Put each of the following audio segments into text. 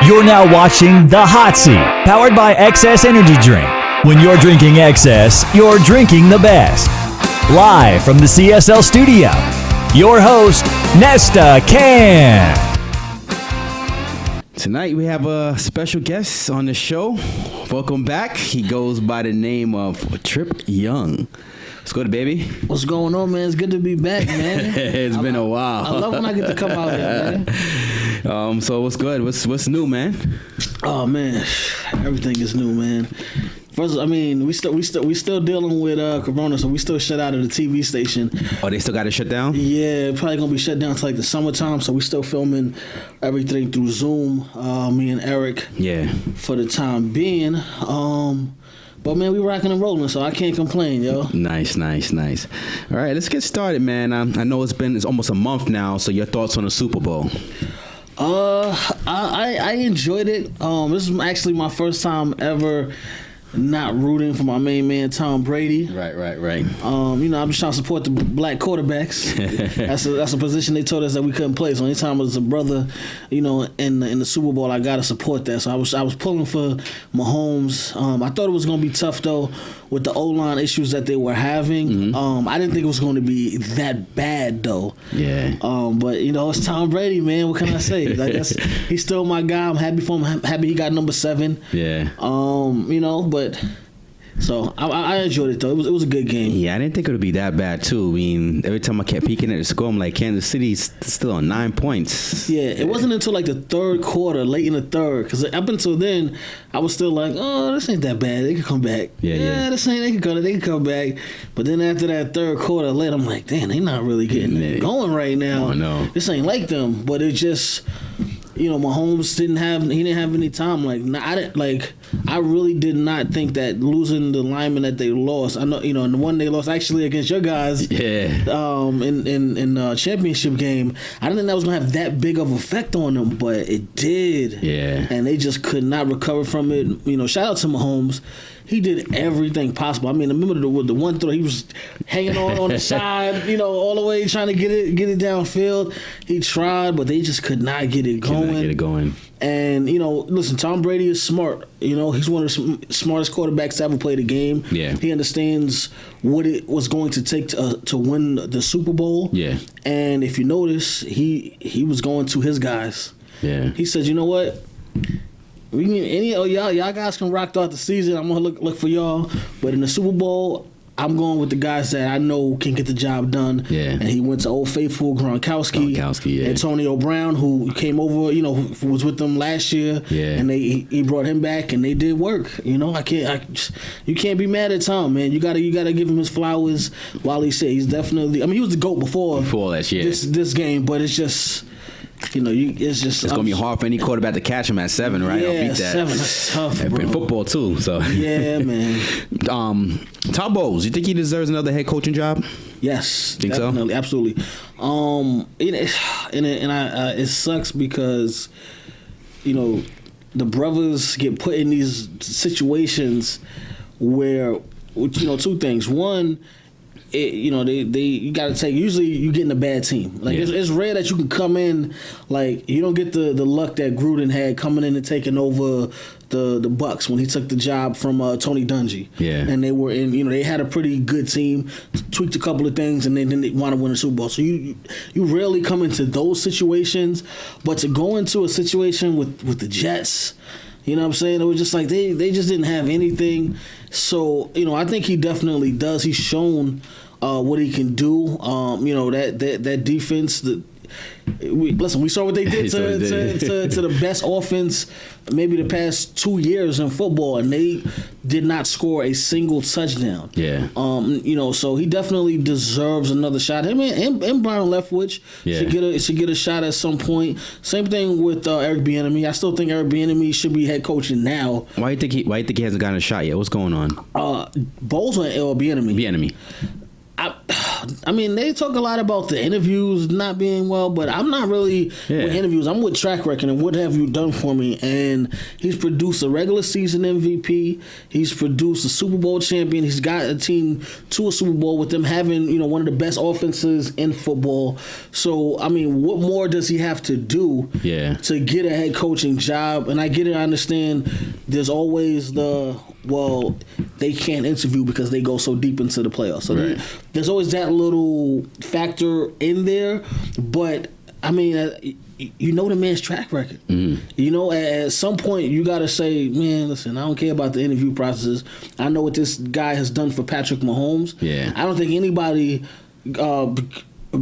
You're now watching The Hot Seat, powered by XS Energy Drink. When you're drinking XS, you're drinking the best. Live from the CSL studio, your host, Nesta Can. Tonight we have a special guest on the show. Welcome back. He goes by the name of Trip Young. Let's go to baby. What's going on, man? It's good to be back, man. It's been a while. I love when I get to come out here, man. So what's good? What's new, man? Oh man, everything is new, man. First, I mean, we still dealing with Corona, so we still shut out of the TV station. Oh, they still got it shut down? Yeah, probably gonna be shut down till like the summertime. So we still filming everything through Zoom. Me and Eric. Yeah. For the time being. But man, we rocking and rolling, so I can't complain, yo. Nice. All right, let's get started, man. I know it's almost a month now. So your thoughts on the Super Bowl? I enjoyed it. This is actually my first time ever not rooting for my main man Tom Brady. Right. I'm just trying to support the black quarterbacks. That's a position they told us that we couldn't play. So anytime it's a brother, in the Super Bowl, I gotta support that. So I was pulling for Mahomes. I thought it was gonna be tough though with the O-line issues that they were having. Mm-hmm. I didn't think it was going to be that bad though. Yeah. But it's Tom Brady, man. What can I say? Like he's still my guy. I'm happy for him. I'm happy he got number 7. Yeah. But so I enjoyed it though. It was a good game. Yeah, I didn't think it would be that bad too. I mean, every time I kept peeking at the score, I'm like, Kansas City's still on 9 points. Yeah, it wasn't until like the third quarter, late in the third, because up until then, I was still like, oh, this ain't that bad. They could come back. Yeah. They could come back. But then after that third quarter late, I'm like, damn, they not really getting it going right now. Oh no, this ain't like them. But it just. Mahomes didn't have any time. I really did not think that losing the lineman that they lost. I know, and the one they lost actually against your guys. Yeah. In the championship game, I didn't think that was gonna have that big of an effect on them, but it did. Yeah. And they just could not recover from it. Shout out to Mahomes. He did everything possible. I mean, remember the one throw, he was hanging on the side, all the way trying to get it downfield. He tried, but they just could not get it going. And, listen, Tom Brady is smart. He's one of the smartest quarterbacks to ever play the game. Yeah. He understands what it was going to take to win the Super Bowl. Yeah. And if you notice, he was going to his guys. Yeah. He said, you know what? We can, y'all guys can rock throughout the season. I'm gonna look for y'all, but in the Super Bowl, I'm going with the guys that I know can get the job done. Yeah. And he went to Old Faithful, Gronkowski, yeah. Antonio Brown, who came over, who was with them last year. Yeah. And he brought him back, and they did work. You can't be mad at Tom, man. You gotta give him his flowers while he's here. He's definitely. I mean, he was the GOAT before last year. This game, but it's just. It's gonna be hard for any quarterback to catch him at 7, right? Yeah, I'll beat that. 7. That's tough, bro. In football too. So yeah, man. Todd Bowles, you think he deserves another head coaching job? Yes, think definitely, so? Absolutely. It sucks because the brothers get put in these situations where two things. One. You got to take. Usually, you get in a bad team. It's rare that you can come in. You don't get the luck that Gruden had coming in and taking over the Bucks when he took the job from Tony Dungy. Yeah. And they were in. They had a pretty good team, tweaked a couple of things, and then they want to win a Super Bowl. So you rarely come into those situations, but to go into a situation with the Jets. You know what I'm saying? It was just like they just didn't have anything. So, I think he definitely does. He's shown what he can do. That defense. We saw what they did to the best offense maybe the past 2 years in football, and they did not score a single touchdown. Yeah. So he definitely deserves another shot. Him and Byron Leftwich should get a shot at some point. Same thing with Eric Bieniemy. I still think Eric Bieniemy should be head coaching now. Why do you think he hasn't gotten a shot yet? What's going on? Bowles or Bieniemy? Bieniemy. I mean, they talk a lot about the interviews not being well, but I'm not really with interviews. I'm with track record and what have you done for me. And he's produced a regular season MVP. He's produced a Super Bowl champion. He's got a team to a Super Bowl with them having, one of the best offenses in football. So, I mean, what more does he have to do to get a head coaching job? And I get it. I understand there's always they can't interview because they go so deep into the playoffs. So there's always that little factor in there. But, I mean, the man's track record. At some point you got to say, man, listen, I don't care about the interview processes. I know what this guy has done for Patrick Mahomes. I don't think anybody...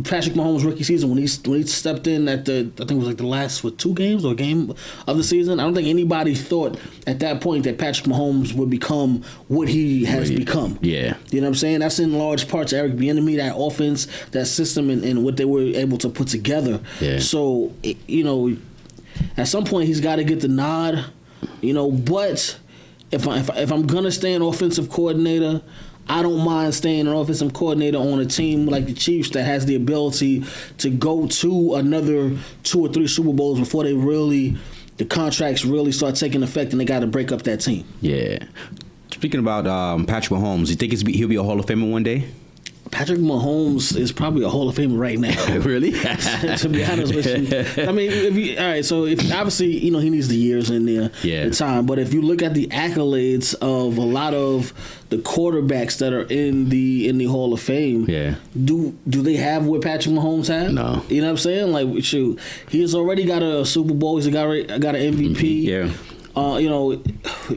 Patrick Mahomes' rookie season when he stepped in at I think it was like the last 2 games or game of the season. I don't think anybody thought at that point that Patrick Mahomes would become what he has become. You know what I'm saying? That's in large part to Eric Bieniemy, that offense, that system, and what they were able to put together. So at some point he's got to get the nod. But if I'm gonna stay an offensive coordinator, I don't mind staying an offensive coordinator on a team like the Chiefs that has the ability to go to another 2 or 3 Super Bowls before the contracts really start taking effect and they got to break up that team. Speaking about Patrick Mahomes, you think he'll be a Hall of Famer one day? Patrick Mahomes is probably a Hall of Famer right now. Really? To be honest with you. I mean, all right, so if obviously, he needs the years in there, the time. But if you look at the accolades of a lot of the quarterbacks that are in the Hall of Fame, do they have what Patrick Mahomes had? No. You know what I'm saying? Like, shoot, he's already got a Super Bowl. He's got an MVP.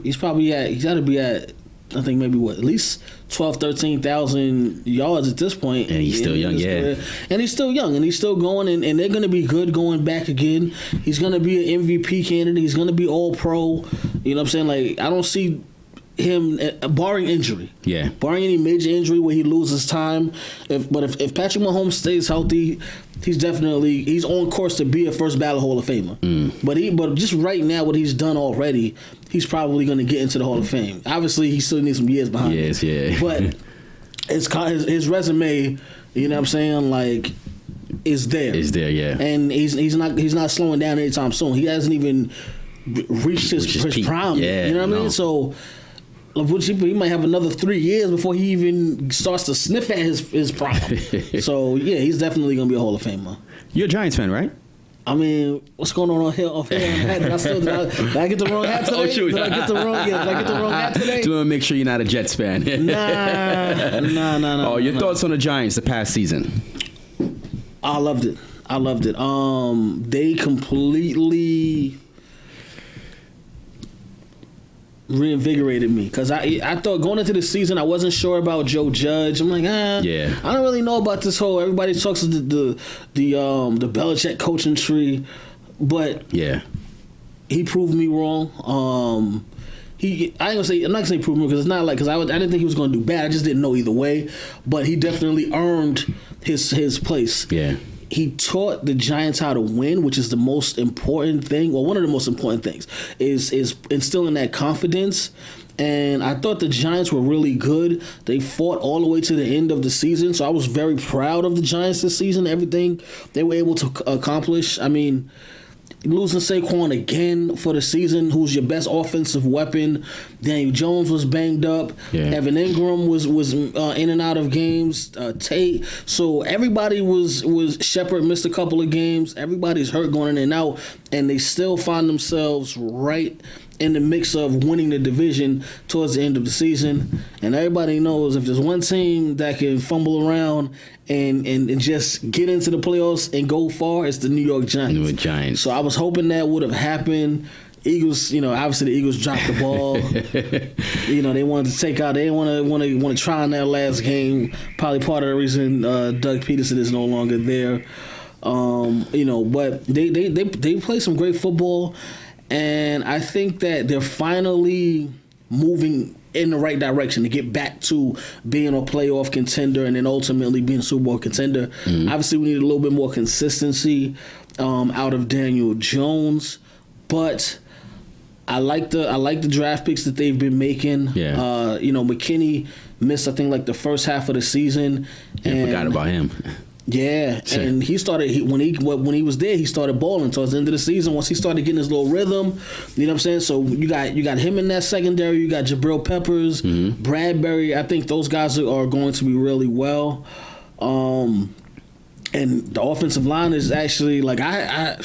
He's got to be at, I think maybe at least 12,000, 13,000 yards at this point. And he's still young, And he's still young, and he's still going, and they're going to be good going back again. He's going to be an MVP candidate. He's going to be all-pro. You know what I'm saying? Like, I don't see him, barring injury. Barring any major injury where he loses time. If Patrick Mahomes stays healthy, he's on course to be a first ballot Hall of Famer. But just right now, what he's done already, he's probably going to get into the Hall of Fame. Obviously, he still needs some years behind him. But his resume, you know what I'm saying, like, is there. And he's not slowing down anytime soon. He hasn't even reached his prime. You know what I mean? So he might have another 3 years before he even starts to sniff at his prime. So he's definitely gonna be a Hall of Famer. You're a Giants fan, right? I mean, what's going on here? Did I get the wrong hat today? Oh, shoot. Did I get the wrong hat today? Just want to make sure you're not a Jets fan. Nah. Oh, your thoughts on the Giants the past season? I loved it. They completely reinvigorated me because I thought going into the season I wasn't sure about Joe Judge. I'm like, I don't really know about this whole. Everybody talks of the Belichick coaching tree, but he proved me wrong. I'm not gonna say prove me because it's not like I didn't think he was gonna do bad. I just didn't know either way, but he definitely earned his place. He taught the Giants how to win, which is the most important thing. Well, one of the most important things is instilling that confidence. And I thought the Giants were really good. They fought all the way to the end of the season. So I was very proud of the Giants this season, everything they were able to accomplish. I mean, losing Saquon again for the season, who's your best offensive weapon. Daniel Jones was banged up. Evan Ingram was in and out of games. Tate. So everybody was Shepard missed a couple of games. Everybody's hurt going in and out, and they still find themselves right in the mix of winning the division towards the end of the season. And everybody knows if there's one team that can fumble around and just get into the playoffs and go far, it's the New York Giants. So I was hoping that would have happened. Eagles, obviously the Eagles dropped the ball. They wanted to take out. They didn't want to try in that last game. Probably part of the reason Doug Peterson is no longer there. But they play some great football. And I think that they're finally moving in the right direction to get back to being a playoff contender and then ultimately being a Super Bowl contender. Obviously, we need a little bit more consistency out of Daniel Jones, but I like the draft picks that they've been making. McKinney missed, I think, like the first half of the season. And forgot about him. Yeah, and he started when he was there. He started balling towards the end of the season. Once he started getting his little rhythm, you know what I'm saying. So you got him in that secondary. You got Jabril Peppers, Bradbury. I think those guys are going to be really well. And the offensive line is actually like I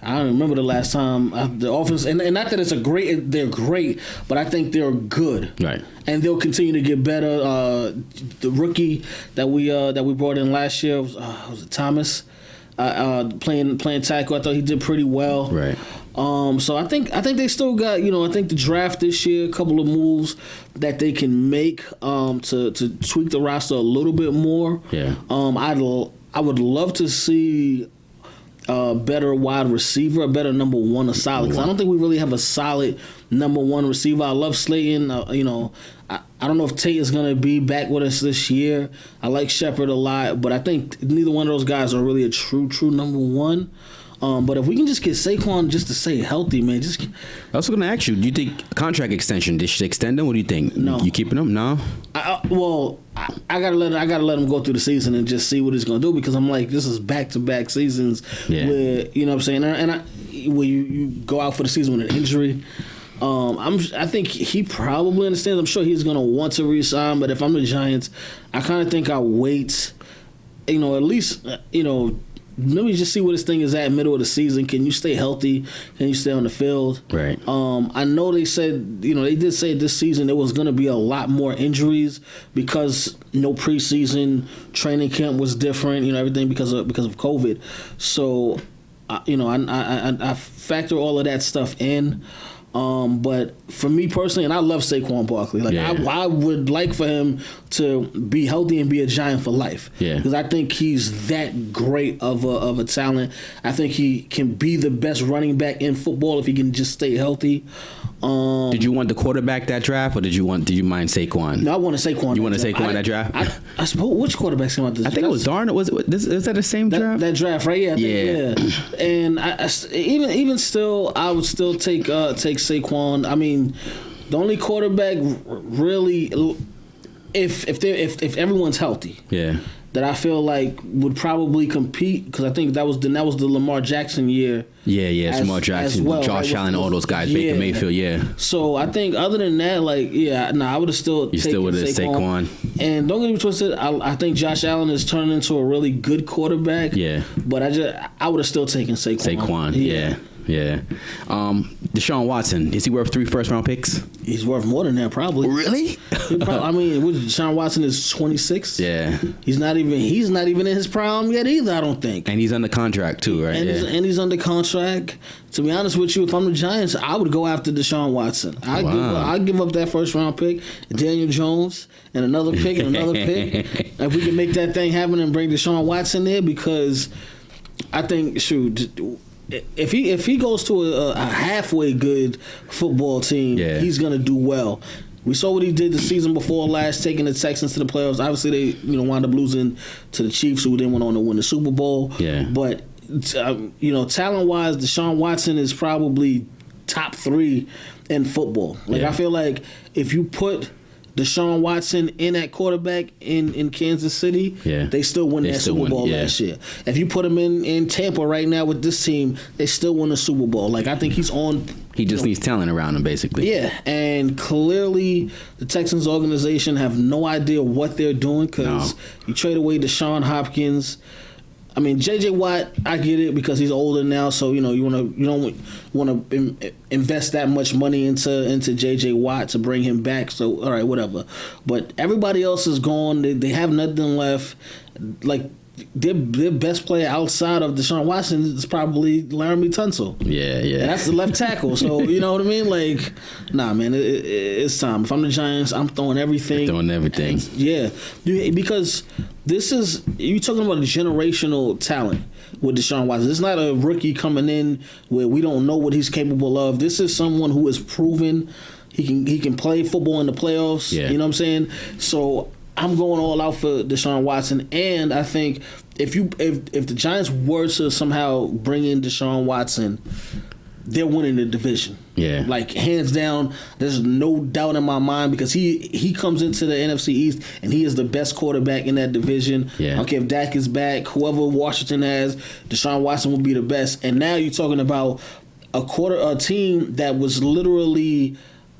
don't remember the last time the offense, and not that they're great, but I think they're good. Right. And they'll continue to get better. The rookie that we brought in last year was it Thomas, playing tackle. I thought he did pretty well. Right. So I think they still got, I think the draft this year, a couple of moves that they can make to tweak the roster a little bit more. Yeah. I would love to see a better wide receiver, a better number one, a solid. Because I don't think we really have a solid number one receiver. I love Slayton. I don't know if Tate is going to be back with us this year. I like Shepard a lot, but I think neither one of those guys are really a true number one. But if we can just get Saquon just to stay healthy, man, I was going to ask you, do you think contract extension, they should extend him? What do you think? No. You keeping him? No? I gotta let him go through the season and just see what he's gonna do, because I'm like, this is back-to-back seasons where, you know what I'm saying, and where you go out for the season with an injury. I think he probably understands. I'm sure he's gonna want to resign, but if I'm the Giants, I kind of think I'll wait. At least maybe just see where this thing is at middle of the season. Can you stay healthy? Can you stay on the field? Right. I know they said, they did say this season there was going to be a lot more injuries because no preseason training camp was different. Everything because of COVID. So, I factor all of that stuff in. But for me personally, and I love Saquon Barkley. I would like for him to be healthy and be a Giant for life. Yeah. Because I think he's that great of a talent. I think he can be the best running back in football if he can just stay healthy. Did you want the quarterback that draft, or did you mind Saquon? No, I wanted Saquon. You wanted Saquon that draft? I suppose which quarterbacks came out this draft? I think it was Darnold. Is that the same draft? That draft, right? Yeah. Yeah. And even still, I would still take Saquon. I mean, the only quarterback really, if everyone's healthy, that I feel like would probably compete, because I think that was the Lamar Jackson year. Yeah, Lamar Jackson, well, Josh Allen, all those guys, Baker Mayfield, So I think other than that, I would have still taken still would have Saquon. And don't get me twisted, I think Josh Allen is turning into a really good quarterback. Yeah. But I would have still taken Saquon. Yeah. Deshaun Watson, is he worth 3 first-round picks? He's worth more than that, probably. Really? Deshaun Watson is 26. Yeah. He's not even in his prime yet either, I don't think. And he's under contract too, right? And he's under contract. To be honest with you, if I'm the Giants, I would go after Deshaun Watson. I'd give up that first-round pick, Daniel Jones, and another pick, and another pick. If we can make that thing happen and bring Deshaun Watson there, because I think, if he goes to a halfway good football team, he's gonna do well. We saw what he did the season before last, taking the Texans to the playoffs. Obviously, they wound up losing to the Chiefs, who then went on to win the Super Bowl. Yeah. But talent-wise, Deshaun Watson is probably top 3 in football. I feel like if you put Deshaun Watson in at quarterback in Kansas City, they still win that Super Bowl last year. If you put him in Tampa right now with this team, they still win the Super Bowl. I think he's on. He just needs talent around him, basically. Yeah, and clearly the Texans organization have no idea what they're doing, because you trade away Deshaun Hopkins. I mean, J.J. Watt, I get it because he's older now, so you don't want to invest that much money into J.J. Watt to bring him back. So all right, whatever. But everybody else is gone. They have nothing left. Their best player outside of Deshaun Watson is probably Laramie Tunsil. Yeah. And that's the left tackle. So you know what I mean? Nah, man, it's time. If I'm the Giants, I'm throwing everything. Because you're talking about a generational talent with Deshaun Watson. It's not a rookie coming in where we don't know what he's capable of. This is someone who is proven he can play football in the playoffs. Yeah. You know what I'm saying? So I'm going all out for Deshaun Watson, and I think if the Giants were to somehow bring in Deshaun Watson, they're winning the division. Yeah. Like, hands down, there's no doubt in my mind because he comes into the NFC East and he is the best quarterback in that division. Yeah. I don't care if Dak is back, whoever Washington has, Deshaun Watson will be the best. And now you're talking about a team that was literally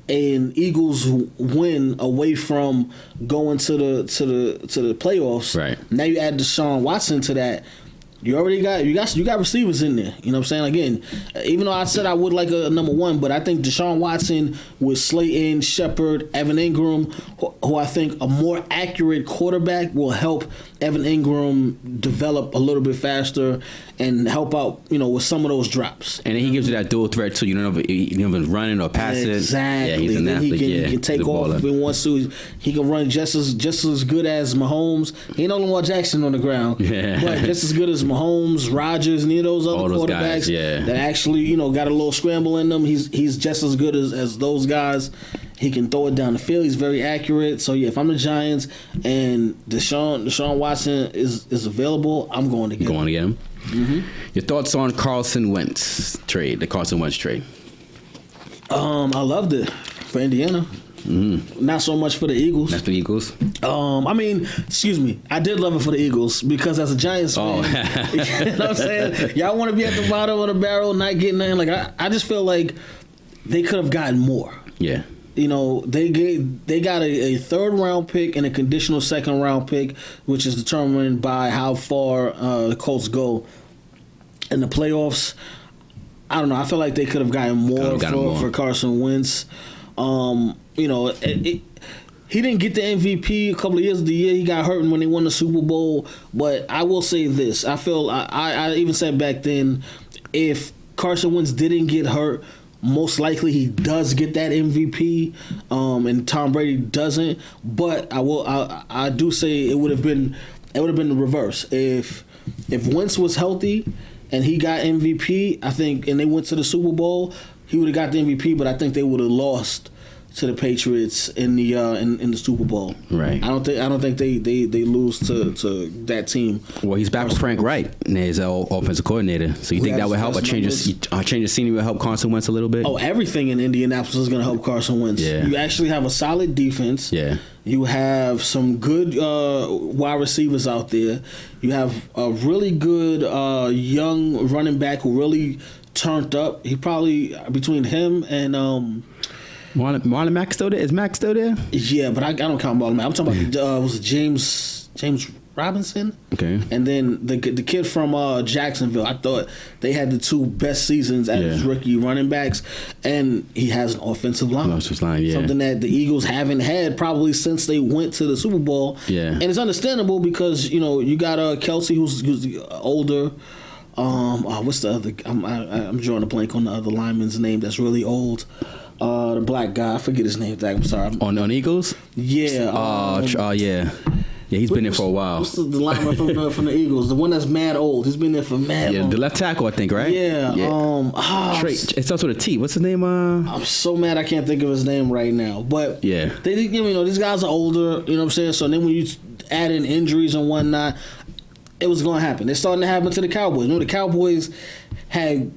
an Eagles win away from going to the playoffs. Right. Now you add Deshaun Watson to that. You already got receivers in there. You know what I'm saying? Again, even though I said I would like a number one, but I think Deshaun Watson with Slayton, Shepard, Evan Ingram, who I think a more accurate quarterback will help Evan Ingram develop a little bit faster and help out, with some of those drops. And then he gives you that dual threat too. You don't know if he's running or passing. Exactly. Yeah, he's an then athlete. he can take off if he wants to. He can run just as good as Mahomes. He ain't no Lamar Jackson on the ground, but just as good as Mahomes, Rodgers, and any of those other quarterbacks that actually got a little scramble in them. He's just as good as those guys. He can throw it down the field. He's very accurate. So yeah, if I'm the Giants and Deshaun Watson is available, I'm going to get him. Going to get him. Mm-hmm. Your thoughts on Carson Wentz trade? The Carson Wentz trade. I loved it for Indiana. Mm-hmm. Not so much for the Eagles. Not for the Eagles. I mean, excuse me. I did love it for the Eagles because as a Giants fan, you know what I'm saying? Y'all want to be at the bottom of the barrel, not getting in. Like I just feel like they could have gotten more. Yeah. They got a third round pick and a conditional second round pick, which is determined by how far the Colts go in the playoffs. I don't know. I feel like they could have gotten more for Carson Wentz. He didn't get the MVP a couple of years of the year. He got hurt when they won the Super Bowl. But I will say this: I feel I even said back then, if Carson Wentz didn't get hurt, most likely he does get that MVP, and Tom Brady doesn't. But I do say it would have been the reverse if Wentz was healthy and he got MVP. I think, and they went to the Super Bowl, he would have got the MVP. But I think they would have lost to the Patriots in the in the Super Bowl. Right. I don't think they lose to that team. Well, he's back with Frank Wright as offensive coordinator. So you think that would help? A change of scenery will help Carson Wentz a little bit? Oh, everything in Indianapolis is going to help Carson Wentz. Yeah. You actually have a solid defense. Yeah. You have some good wide receivers out there. You have a really good young running back who really turned up. He probably, between him and Marlon Mack still there? Is Mack still there? Yeah, but I don't count Marlon Mack. I'm talking about was it James Robinson? Okay. And then the kid from Jacksonville. I thought they had the two best seasons as rookie running backs, and he has an offensive line. Something that the Eagles haven't had probably since they went to the Super Bowl. Yeah. And it's understandable because you got Kelsey who's older. What's the other? I'm drawing a blank on the other lineman's name that's really old. The black guy, I forget his name. I'm sorry. On Eagles? Yeah. Yeah, he's been there for a while. What's the lineman from the Eagles? The one that's mad old. He's been there for mad long. The left tackle, I think, right? Yeah. It starts with a T. What's his name? I'm so mad I can't think of his name right now. But yeah, these guys are older. You know what I'm saying? So then when you add in injuries and whatnot, it was going to happen. It's starting to happen to the Cowboys. The Cowboys had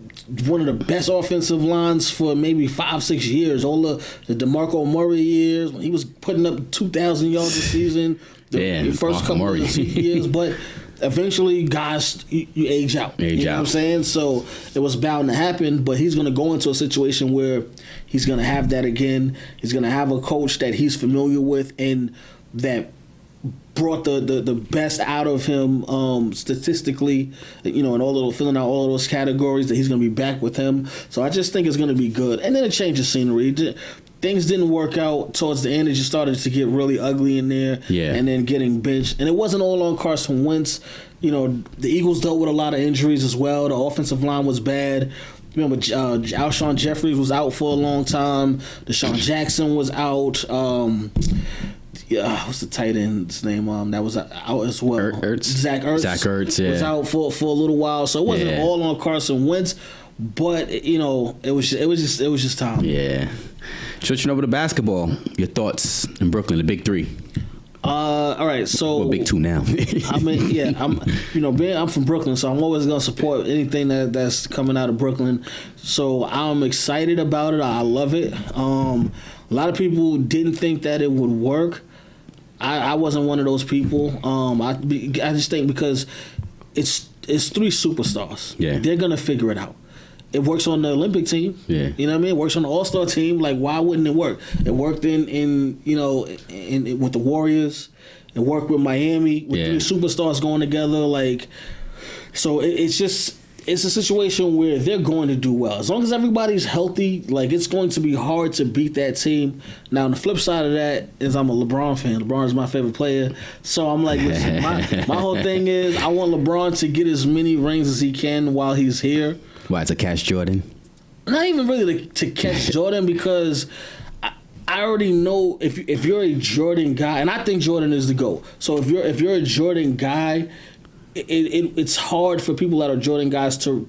one of the best offensive lines for maybe 5-6 years. All the DeMarco Murray years when he was putting up 2,000 yards a season. The first couple of years, but eventually, guys, you age out. You know what I'm saying? So it was bound to happen. But he's going to go into a situation where he's going to have that again. He's going to have a coach that he's familiar with and that brought the best out of him statistically, and filling out all of those categories that he's going to be back with him. So I just think it's going to be good. And then a change of scenery. Things didn't work out towards the end. It just started to get really ugly in there. Yeah. And then getting benched. And it wasn't all on Carson Wentz. The Eagles dealt with a lot of injuries as well. The offensive line was bad. Remember, Alshon Jeffries was out for a long time. Deshaun Jackson was out. What's the tight end's name? That was out as well. Zach Ertz. Was out for a little while, so it wasn't all on Carson Wentz, but it was just time. Yeah. Switching over to basketball, your thoughts in Brooklyn, the Big Three. All right, so Well, big two now. I'm from Brooklyn, so I'm always gonna support anything that's coming out of Brooklyn. So I'm excited about it. I love it. A lot of people didn't think that it would work. I wasn't one of those people. I just think because it's three superstars. Yeah, they're gonna figure it out. It works on the Olympic team. Yeah, you know what I mean. It works on the All-Star team. Like, why wouldn't it work? It worked in with the Warriors. It worked with Miami with three superstars going together. Like, so it's a situation where they're going to do well as long as everybody's healthy. Like, it's going to be hard to beat that team. Now, on the flip side of that is I'm a LeBron fan. LeBron is my favorite player, so I'm like, listen, my whole thing is I want LeBron to get as many rings as he can while he's here. Why, to catch Jordan? Not even really to catch Jordan, because I already know if you're a Jordan guy, and I think Jordan is the GOAT. So if you're a Jordan guy, it's hard for people that are Jordan guys to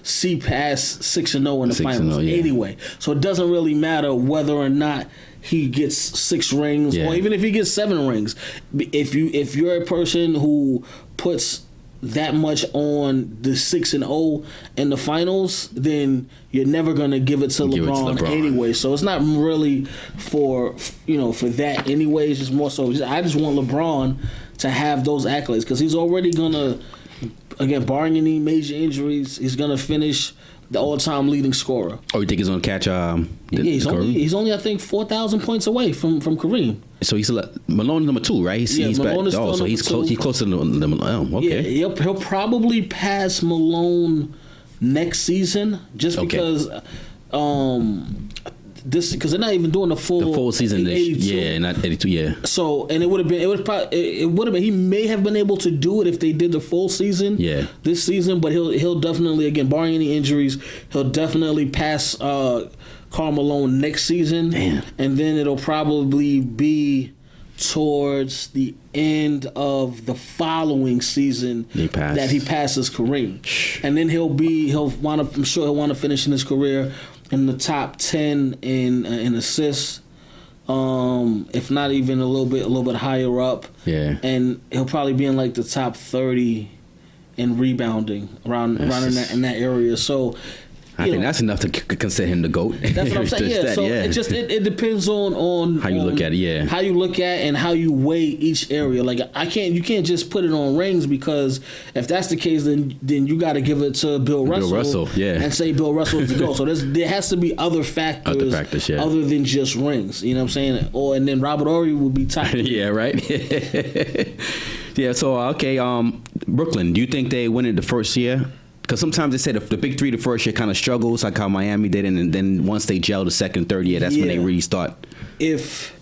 see past 6-0 in the finals anyway. So it doesn't really matter whether or not he gets 6 rings or even if he gets 7 rings. If you're a person who puts that much on the 6-0 in the finals, then you're never gonna give it to LeBron anyway. So it's not really for that anyway. It's just more so. I just want LeBron to have those accolades because he's already gonna, again, barring any major injuries, he's gonna finish the all-time leading scorer. Oh, you think he's gonna catch? He's only I think 4,000 points away from Kareem. So he's Malone's number 2, right? He's Malone back. So he's close. He's closer to Malone. Okay. Yeah, he'll probably pass Malone next season, just because. Because they're not even doing the full season. 82. Not 82. Yeah. So, and it would have been. He may have been able to do it if they did the full season. Yeah. This season, but he'll definitely, again, barring any injuries, he'll definitely pass Karl Malone next season. Damn. And then it'll probably be towards the end of the following season that he passes Kareem, and then I'm sure he'll want to finish in his career in the top 10 in assists, if not even a little bit higher up. Yeah, and he'll probably be in like the top 30 in rebounding around in that area. So I think that's enough to consider him the GOAT. That's what I'm saying. It depends on how you look at it. Yeah, how you look at and how you weigh each area. Like you can't just put it on rings, because if that's the case, then you got to give it to Bill Russell. And say Bill Russell is the GOAT. So there has to be other factors other than just rings. You know what I'm saying? And then Robert Horry would be tied. Yeah, right. Yeah. So okay, Brooklyn. Do you think they win it the first year? Because sometimes they say the big three the first year kind of struggles, like how Miami did, and then once they gel the second, third year, that's when they really start. If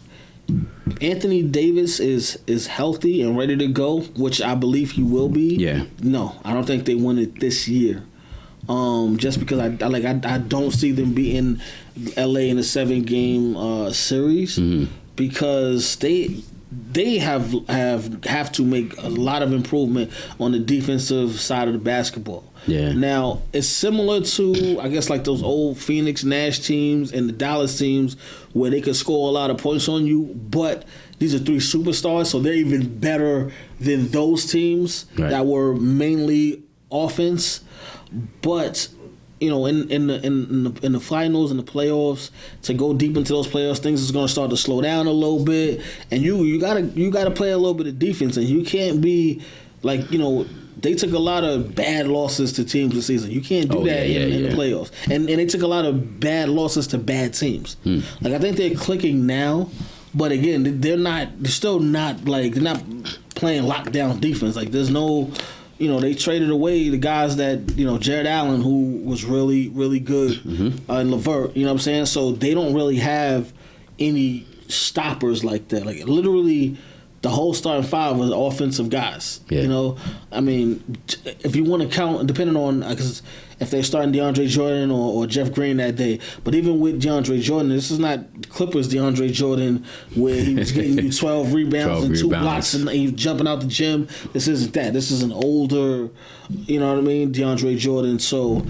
Anthony Davis is healthy and ready to go, which I believe he will be, no, I don't think they win it this year. Just because I don't see them beating LA in a 7-game series, because they have to make a lot of improvement on the defensive side of the basketball. Yeah. Now, it's similar to, I guess, like those old Phoenix Nash teams and the Dallas teams where they could score a lot of points on you, but these are 3 superstars, so they're even better than those teams that were mainly offense. But in the finals and the playoffs, to go deep into those playoffs, things is going to start to slow down a little bit, and you gotta play a little bit of defense, and you can't be like, they took a lot of bad losses to teams this season. You can't do that in the playoffs, and they took a lot of bad losses to bad teams. Like, I think they're clicking now, but again, they're still not playing lockdown defense. Like, there's no. They traded away the guys that, Jared Allen, who was really, really good, and LeVert, you know what I'm saying? So they don't really have any stoppers like that. Like, literally, the whole starting 5 was offensive guys. Yeah. I mean, if you want to count, depending on, because if they're starting DeAndre Jordan or Jeff Green that day, but even with DeAndre Jordan, this is not Clippers DeAndre Jordan where he was getting you 12 rebounds and 2 blocks and he was jumping out the gym. This isn't that. This is an older, you know what I mean, DeAndre Jordan. So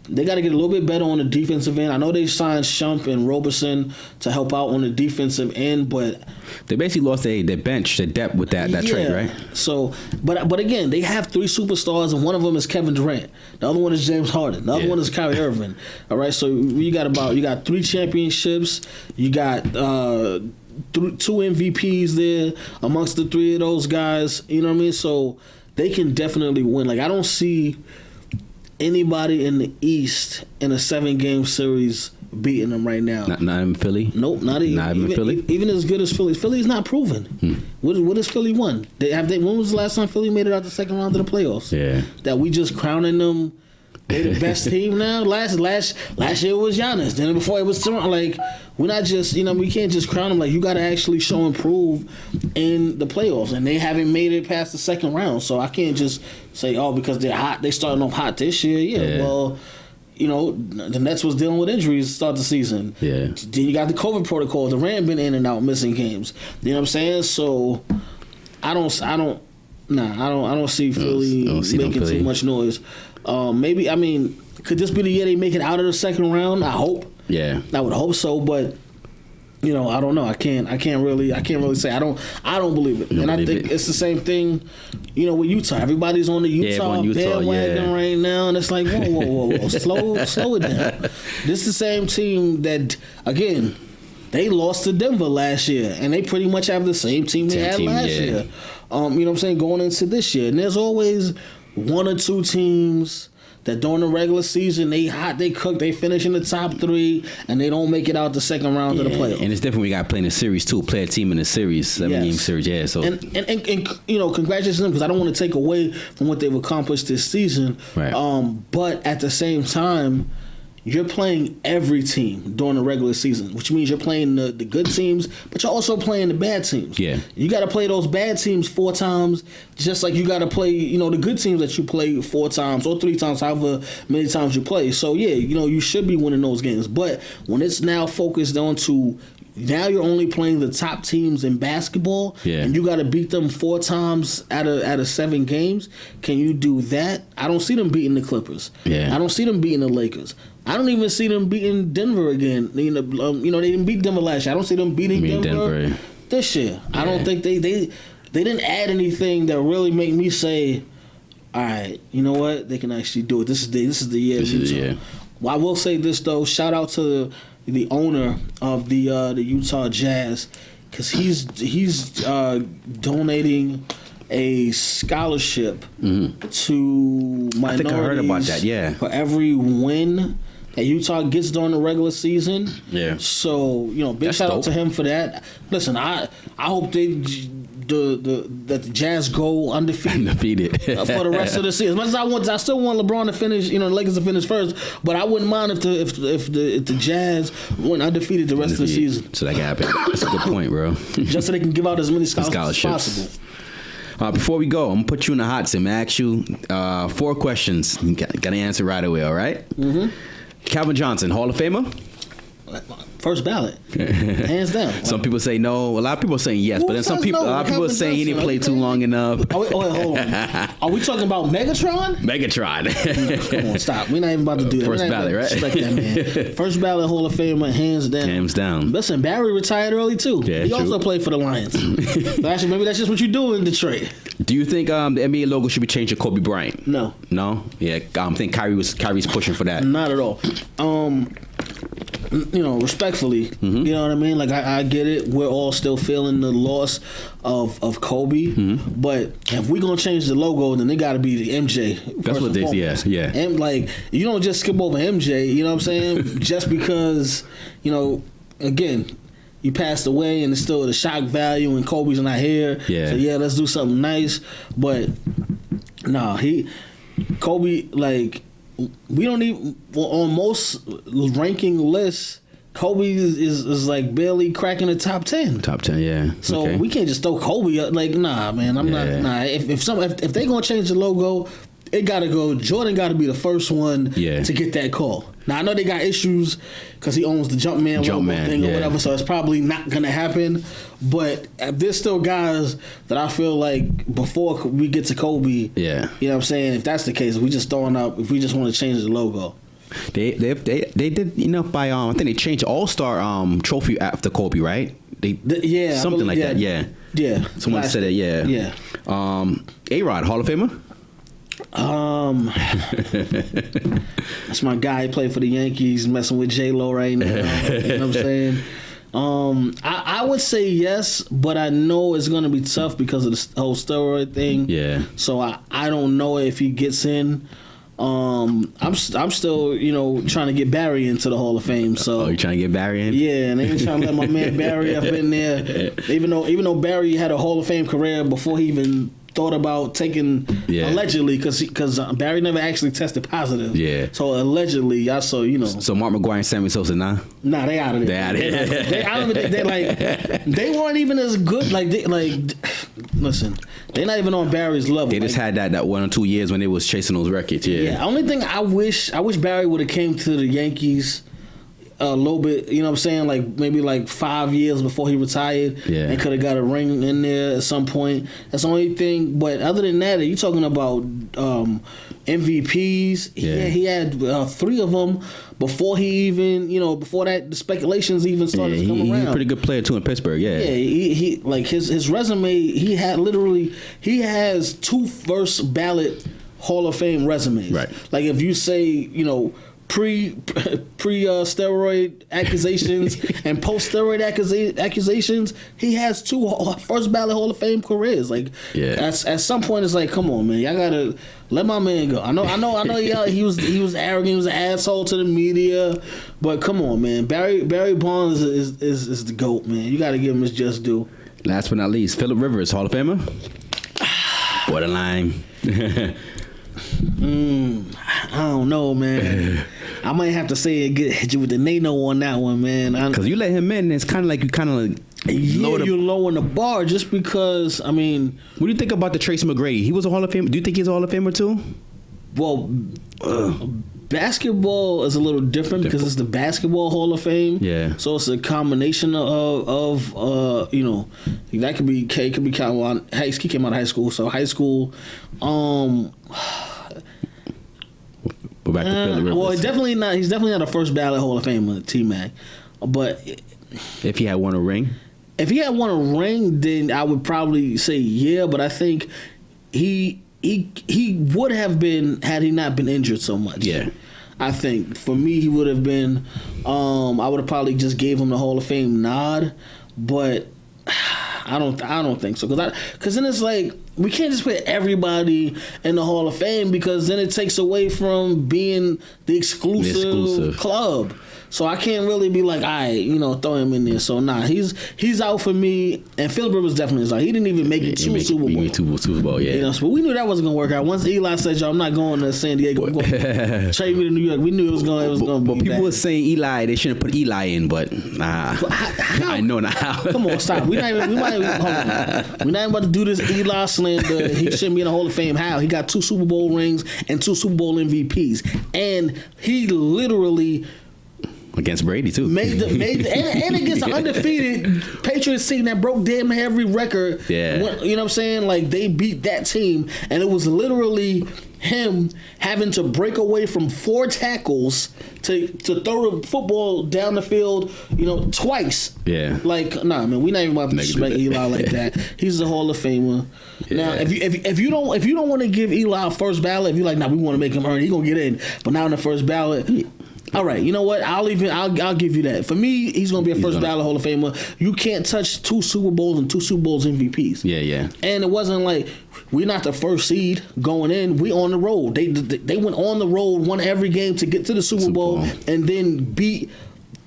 They got to get a little bit better on the defensive end. I know they signed Shump and Roberson to help out on the defensive end, but they basically lost their bench, their depth with that trade, right? So, but again, they have 3 superstars, and one of them is Kevin Durant. The other one is James Harden. The other one is Kyrie Irving. All right, so you got 3 championships. You got 2 MVPs there amongst the 3 of those guys. You know what I mean? So they can definitely win. Like, I don't see anybody in the East in a 7-game series beating them right now. Not even Philly? Nope, not even Philly? Even as good as Philly. Philly's not proven. What has Philly won? When was the last time Philly made it out the second round of the playoffs? Yeah. That we just crowning them they the best team now? Last year it was Giannis. Then before it was Toronto. Like, we're not just, we can't just crown them. Like, you got to actually show and prove in the playoffs. And they haven't made it past the second round. So I can't just say, oh, because they're hot, they starting off hot this year. Yeah. Well, the Nets was dealing with injuries to start the season. Yeah. Then you got the COVID protocol. Durant been in and out missing games. You know what I'm saying? So I don't see Philly making too much noise. Maybe, could this be the year they make it out of the second round? I hope. Yeah. I would hope so, but I don't know. I can't really say. I don't believe it. And I think it's the same thing, with Utah. Everybody's on the Utah bandwagon right now, and it's like, whoa. slow it down. This is the same team that, again, they lost to Denver last year, and they pretty much have the same team they had last year. You know what I'm saying, going into this year. And there's always 1 or 2 teams that during the regular season, they hot, they cook, they finish in the top 3, and they don't make it out the second round of the playoffs. And it's different. We got to play in a series too. Play a team in a series, 7-game series. Yeah. So and congratulations to them, because I don't want to take away from what they've accomplished this season. Right. But at the same time, you're playing every team during the regular season, which means you're playing the good teams, but you're also playing the bad teams. Yeah. You got to play those bad teams 4 times, just like you got to play, the good teams that you play 4 times or 3 times, however many times you play. So, yeah, you should be winning those games. But when it's now focused on to now you're only playing the top teams in basketball, and you got to beat them 4 times out of 7 games. Can you do that? I don't see them beating the Clippers. Yeah. I don't see them beating the Lakers. I don't even see them beating Denver again. They didn't beat Denver last year. I don't see them beating Denver this year. Yeah. I don't think they didn't add anything that really make me say, all right, you know what? They can actually do it. This is the year. Well, I will say this though. Shout out to the owner of the Utah Jazz, because he's donating a scholarship to minorities. I think I heard about that. Yeah, for every win that Utah gets during the regular season. Yeah. So big shout out to him for that. Listen, I hope that the Jazz go undefeated for the rest of the season. As much as I still want LeBron to finish, the Lakers to finish first, but I wouldn't mind if the Jazz went undefeated the rest of the season. So that can happen. That's a good point, bro. Just so they can give out as many scholarships as possible. Before we go, I'm gonna put you in the hot seat. I'm gonna ask you 4 questions. You gotta answer right away. All right? Mm-hmm. Calvin Johnson, Hall of Famer? First ballot, hands down. Some people say no. A lot of people are saying yes, but then a lot of people are saying he didn't play too long enough. Wait, hold on. Are we talking about Megatron? Megatron. Come on, stop. We're not even about to do that. First ballot, right? That man. First ballot Hall of Famer, hands down. Hands down. Listen, Barry retired early too. Yeah, he also played for the Lions. So actually, maybe that's just what you do in Detroit. Do you think the NBA logo should be changed to Kobe Bryant? No. No? Yeah, I think Kyrie's pushing for that. Not at all. Respectfully, you know what I mean? Like, I get it. We're all still feeling the loss of Kobe. Mm-hmm. But if we're going to change the logo, then it got to be the MJ. That's what they say, yeah. And, you don't just skip over MJ, you know what I'm saying? Just because, again, he passed away and it's still the shock value and Kobe's not here. Yeah. So, let's do something nice. But, Kobe, we don't even, on most ranking lists, Kobe is like barely cracking the top 10. Top 10, yeah. So we can't just throw Kobe up. Nah, man, I'm not. Nah, if they gonna change the logo, it gotta go. Jordan gotta be the first one to get that call. Now I know they got issues because he owns the Jumpman logo thing or whatever, so it's probably not gonna happen. But there's still guys that I feel like before we get to Kobe, you know what I'm saying? If that's the case, if we just want to change the logo. They did enough by I think they changed the All-Star trophy after Kobe, right? Yeah, something like that. Yeah. Yeah. Someone said it. Yeah. Yeah. A-Rod, Hall of Famer. That's my guy. He played for the Yankees, messing with J-Lo right now. You know what I'm saying? I would say yes, but I know it's gonna be tough because of the whole steroid thing. Yeah. So I don't know if he gets in. I'm still, trying to get Barry into the Hall of Fame. So you trying to get Barry in? Yeah, and they ain't trying to let my man Barry up in there. Even though Barry had a Hall of Fame career before he even thought about taking allegedly because Barry never actually tested positive. Yeah. So allegedly, I saw So Mark McGwire and Sammy Sosa nah. Nah, they out of there. I don't even think they weren't even as good. Listen, they're not even on Barry's level. They just had that 1 or 2 years when they was chasing those records. Yeah. Yeah. Only thing I wish Barry would have came to the Yankees a little bit, you know what I'm saying? Like maybe 5 years before he retired. Yeah. And could have got a ring in there at some point. That's the only thing. But other than that, you talking about MVPs. Yeah. He had 3 of them before he even, before that the speculations even started to come around. He's a pretty good player too in Pittsburgh. Yeah. Yeah, he like his resume. He has 2 first ballot Hall of Fame resumes. Right. Like if you say pre steroid accusations and post steroid accusations, he has 2 first ballot Hall of Fame careers. Like at some point it's like, come on, man, y'all gotta let my man go. I know he was arrogant, he was an asshole to the media, but come on, man, Barry Bonds is the GOAT, man. You gotta give him his just due. Last but not least, Phillip Rivers, Hall of Famer. What a line. I don't know, man. I might have to say hit you with the Nano on that one, man. Because you let him in, it's kind of like you're lowering the bar just because. I mean, what do you think about the Tracy McGrady? He was a Hall of Famer. Do you think he's a Hall of Famer too? Well, basketball is a little different because it's the Basketball Hall of Fame. Yeah. So it's a combination of that could be kind of he came out of high school. So high school. We're back to Phillip Rivers. Well, he's definitely not a first ballot Hall of Famer, T-Mac. But if he had won a ring, then I would probably say yeah. But I think he would have been had he not been injured so much. Yeah. I think for me he would have been. I would have probably just gave him the Hall of Fame nod, but I don't think so because then it's like we can't just put everybody in the Hall of Fame because then it takes away from being the exclusive club. So I can't really be like, all right, throw him in there. So he's out for me. And Phillip Rivers definitely is out. He didn't even make it to Super Bowl. He made Super Bowl, yeah. But we knew that wasn't gonna work out. Once Eli said, "Yo, I'm not going to San Diego. I'm going to trade me to New York," we knew it was going to be. But people bad. were saying Eli, they shouldn't put Eli in, but nah. I know now. Come on, stop. We're not even about to do this Eli slander. He shouldn't be in the Hall of Fame. How? He got 2 Super Bowl rings and 2 Super Bowl MVPs, and he literally. Against Brady too. Made and against the undefeated Patriots team that broke damn every record. Yeah. You know what I'm saying? Like they beat that team, and it was literally him having to break away from 4 tackles to throw the football down the field, twice. Yeah. Like, nah, man, we're not even about to disrespect Eli like that. He's a Hall of Famer. Yeah. Now, if you don't want to give Eli a first ballot, if you're like, nah, we want to make him earn, he gonna get in. But now in the first ballot. All right, you know what? I'll give you that. For me, he's gonna be a first ballot Hall of Famer. You can't touch 2 Super Bowls and 2 Super Bowls MVPs. Yeah. And it wasn't like we're not the first seed going in. We on the road. They went on the road, won every game to get to the Super Bowl, and then beat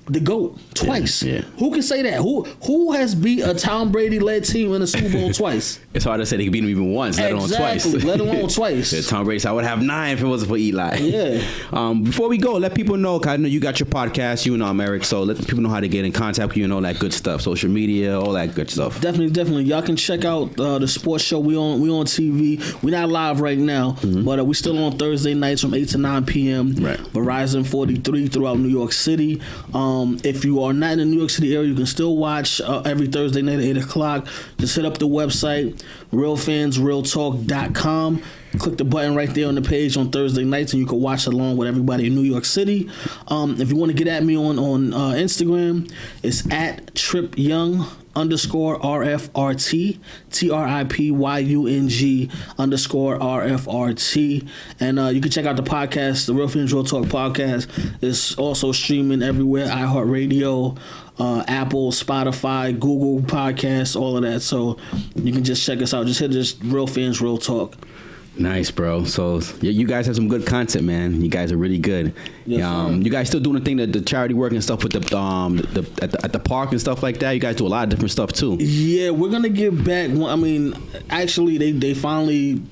the GOAT twice. Yeah. Who can say that? Who has beat a Tom Brady led team in the Super Bowl twice? It's hard to say they could beat him even once, let alone twice. Let alone twice. Yeah, Tom Brady said, I would have 9 if it wasn't for Eli. Yeah. Before we go, let people know, because I know you got your podcast, Eric, so let people know how to get in contact with you and all that good stuff, social media, all that good stuff. Definitely. Y'all can check out the sports show. We on TV. We're not live right now, but we still on Thursday nights from 8 to 9 p.m. Right. Verizon 43 throughout New York City. If you are not in the New York City area, you can still watch every Thursday night at 8 o'clock. Just hit up the website, realfansrealtalk.com. Click the button right there on the page on Thursday nights, and you can watch along with everybody in New York City. If you want to get at me on Instagram, it's at Trip Young _RFRT, TRIPYUNG _RFRT. And you can check out the podcast, the Real Fans Real Talk podcast. It's also streaming everywhere, iHeartRadio, Apple, Spotify, Google Podcasts, all of that. So you can just check us out. Just hit this Real Fans Real Talk. Nice, bro. So you guys have some good content, man. You guys are really good. Yes, you guys still doing the thing, the charity work and stuff with the at the park and stuff like that. You guys do a lot of different stuff too. Yeah, we're gonna get back. I mean, actually, they finally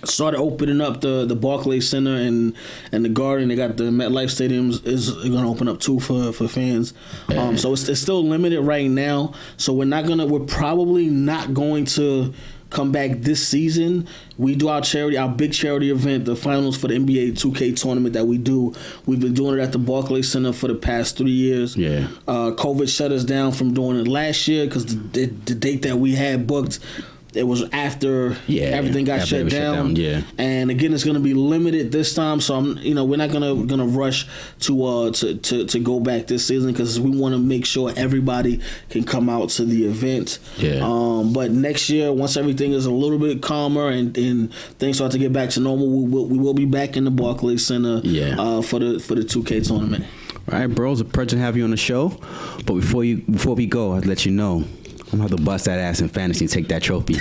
started opening up the Barclays Center and the Garden. They got the MetLife Stadium is going to open up too for fans. So it's still limited right now. So we're probably not going to come back this season. We do our big charity event, the finals for the NBA 2K tournament that we do. We've been doing it at the Barclays Center for the past 3 years. Yeah. COVID shut us down from doing it last year because the date that we had booked, it was after everything got shut down. Yeah. And again, it's going to be limited this time. So we're not gonna rush to go back this season because we want to make sure everybody can come out to the event. Yeah. But next year, once everything is a little bit calmer and things start to get back to normal, we will be back in the Barclays Center. For the 2K tournament. All right, bro. It's a pleasure to have you on the show. But before we go, I'd let you know, I'm going to have to bust that ass in fantasy and take that trophy.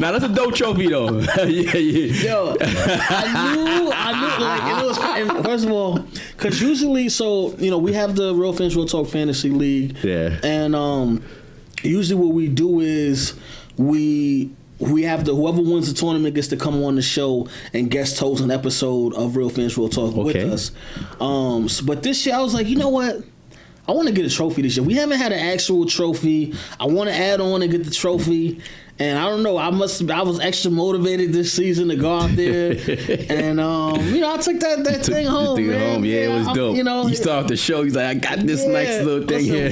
Now, that's a dope trophy, though. Yeah. Yo, I knew, and it was, and first of all, because usually, we have the Real Fans Real Talk Fantasy League. Yeah. And usually what we do is we have whoever wins the tournament gets to come on the show and guest host an episode of Real Fans Real Talk with us. But this year, I was like, you know what? I want to get a trophy this year. We haven't had an actual trophy. I want to add on and get the trophy. And I don't know. I was extra motivated this season to go out there, and I took that thing home. Took it home. Yeah, it was dope. You start off the show. He's like, I got this nice little thing here.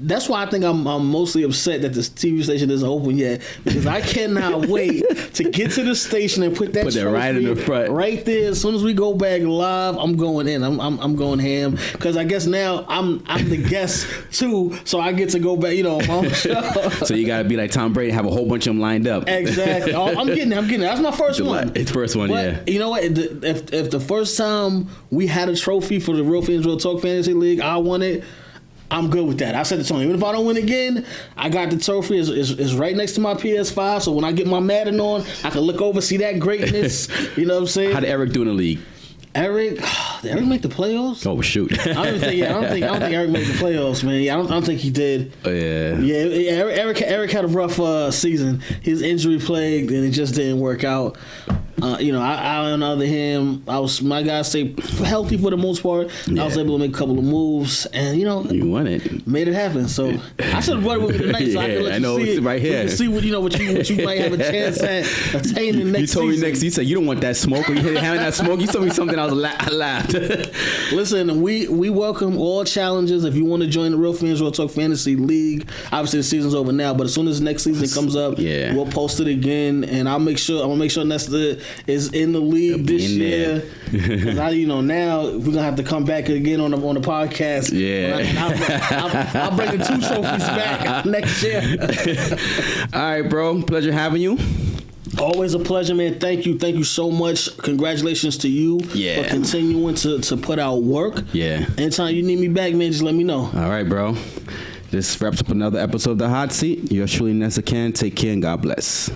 That's why I think I'm mostly upset that this TV station isn't open yet, because I cannot wait to get to the station and put that trophy right in the front, right there. As soon as we go back live, I'm going in. I'm going ham because I guess now I'm the guest too, so I get to go back. On the show. So you got to be like Tom Brady, have a whole bunch of them lined up. Exactly. I'm getting it. That's my first one. It's first one, but yeah. You know what? If the first time we had a trophy for the Real Fans Real Talk Fantasy League, I won it, I'm good with that. I said to Tony, even if I don't win again, I got the trophy. It's right next to my PS5, so when I get my Madden on, I can look over, see that greatness. You know what I'm saying? How did Eric do in the league? Did Eric make the playoffs? Oh shoot! I don't think Eric made the playoffs, man. Yeah, I don't think he did. Oh, yeah. Yeah, Eric had a rough season. His injury plagued, and it just didn't work out. I on the other hand, my guys stayed healthy for the most part. Yeah. I was able to make a couple of moves, and you won it, made it happen. So I should have run with it tonight, so I can let you see it right here. You can see what you might have a chance at attaining next season. You told me next. You said you don't want that smoke. Or you having that smoke. You told me something. I laughed. Listen, we welcome all challenges. If you want to join the Real Fans Real Talk Fantasy League, obviously the season's over now, but as soon as the next season comes up, we'll post it again, and I'm gonna make sure Nesta is in the league this year. Because now we're gonna have to come back again on the podcast. Yeah, I'll bring the 2 trophies back next year. All right, bro. Pleasure having you. Always a pleasure, man. Thank you so much. Congratulations to you for continuing to put out work. Yeah. Anytime you need me back, man, just let me know. All right, bro. This wraps up another episode of The Hot Seat. Yours truly, Nessa Can. Take care and God bless.